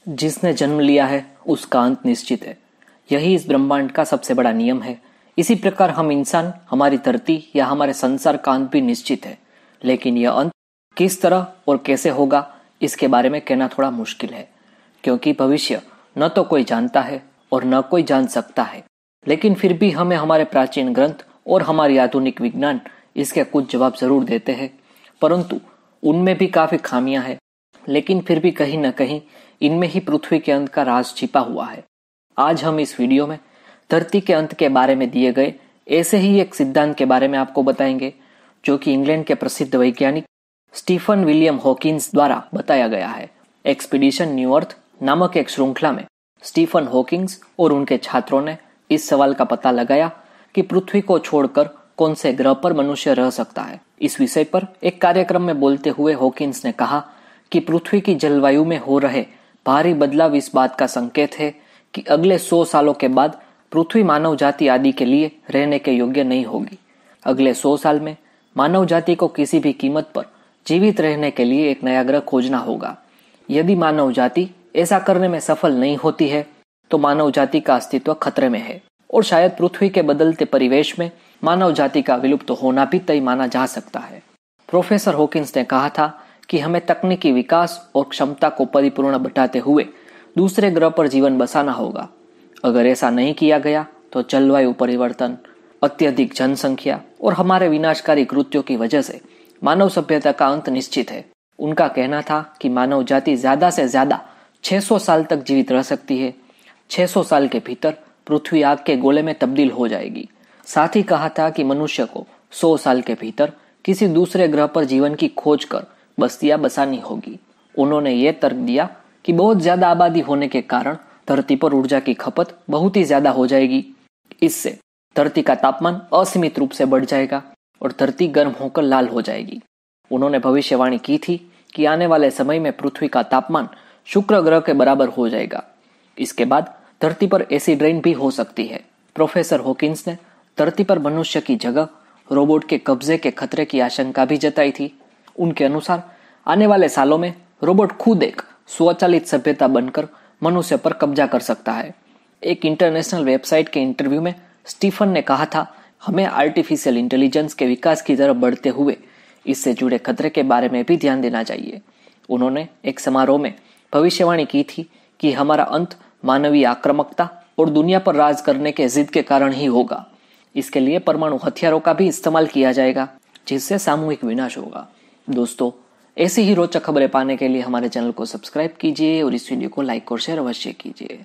जिसने जन्म लिया है उसका अंत निश्चित है। यही इस ब्रह्मांड का सबसे बड़ा नियम है। इसी प्रकार हम इंसान, हमारी धरती या हमारे संसार का अंत भी निश्चित है, लेकिन यह अंत किस तरह और कैसे होगा इसके बारे में कहना थोड़ा मुश्किल है, क्योंकि भविष्य न तो कोई जानता है और न कोई जान सकता है। लेकिन फिर भी हमें हमारे प्राचीन ग्रंथ और हमारी आधुनिक विज्ञान इसके कुछ जवाब जरूर देते हैं, परंतु उनमें भी काफी खामियां हैं। लेकिन फिर भी कहीं न कहीं इनमें ही पृथ्वी के अंत का राज छिपा हुआ है। आज हम इस वीडियो में धरती के अंत के बारे में दिए गए ऐसे ही एक सिद्धांत के बारे में आपको बताएंगे, जो कि इंग्लैंड के प्रसिद्ध वैज्ञानिक स्टीफन विलियम हॉकिंस द्वारा बताया गया है। एक्सपीडिशन न्यू अर्थ नामक एक श्रृंखला में स्टीफन हॉकिंस और उनके छात्रों ने इस सवाल का पता लगाया कि पृथ्वी को छोड़कर कौन से ग्रह पर मनुष्य रह सकता है। इस विषय पर एक कार्यक्रम में बोलते हुए हॉकिंस ने कहा कि पृथ्वी की जलवायु में हो रहे भारी बदलाव इस बात का संकेत है कि अगले 100 सालों के बाद पृथ्वी मानव जाति आदि के लिए रहने के योग्य नहीं होगी। अगले 100 साल में मानव जाति को किसी भी कीमत पर जीवित रहने के लिए एक नया ग्रह खोजना होगा। यदि मानव जाति ऐसा करने में सफल नहीं होती है तो मानव जाति का अस्तित्व खतरे में है और शायद पृथ्वी के बदलते परिवेश में मानव जाति का विलुप्त होना भी तय माना जा सकता है। प्रोफेसर हॉकिंस ने कहा था कि हमें तकनीकी विकास और क्षमता को परिपूर्ण बढ़ाते हुए दूसरे ग्रह पर जीवन बसाना होगा। अगर ऐसा नहीं किया गया तो जलवायु परिवर्तन, अत्यधिक जनसंख्या और हमारे विनाशकारी कृत्यों की वजह से मानव सभ्यता का अंत निश्चित है। उनका कहना था कि मानव जाति ज्यादा से ज्यादा 600 साल तक जीवित रह सकती है। 600 साल के भीतर पृथ्वी आग के गोले में तब्दील हो जाएगी। साथ ही कहा था कि मनुष्य को 100 साल के भीतर किसी दूसरे ग्रह पर जीवन की खोज कर बस्तियां बसानी होगी। उन्होंने ये तर्क दिया कि बहुत ज्यादा आबादी होने के कारण धरती पर ऊर्जा की खपत बहुत ही ज्यादा हो जाएगी। इससे धरती का तापमान असीमित रूप से बढ़ जाएगा और धरती गर्म होकर लाल हो जाएगी। उन्होंने भविष्यवाणी की थी कि आने वाले समय में पृथ्वी का तापमान शुक्र ग्रह के बराबर हो जाएगा। इसके बाद धरती पर एसिड रेन भी हो सकती है। प्रोफेसर हॉकिंस ने धरती पर मनुष्य की जगह रोबोट के कब्जे के खतरे की आशंका भी जताई थी। उनके अनुसार आने वाले सालों में रोबोट खुद एक स्वचालित सभ्यता बनकर मनुष्य पर कब्जा कर सकता है। एक इंटरनेशनल वेबसाइट के इंटरव्यू में स्टीफन ने कहा था, हमें आर्टिफिशियल इंटेलिजेंस के विकास की तरफ बढ़ते हुए इससे जुड़े खतरे के बारे में भी ध्यान देना चाहिए। उन्होंने एक समारोह में भविष्यवाणी की थी कि हमारा अंत मानवीय आक्रामकता और दुनिया पर राज करने के जिद के कारण ही होगा। इसके लिए परमाणु हथियारों का भी इस्तेमाल किया जाएगा, जिससे सामूहिक विनाश होगा। दोस्तों, ऐसी ही रोचक खबरें पाने के लिए हमारे चैनल को सब्सक्राइब कीजिए और इस वीडियो को लाइक और शेयर अवश्य कीजिए।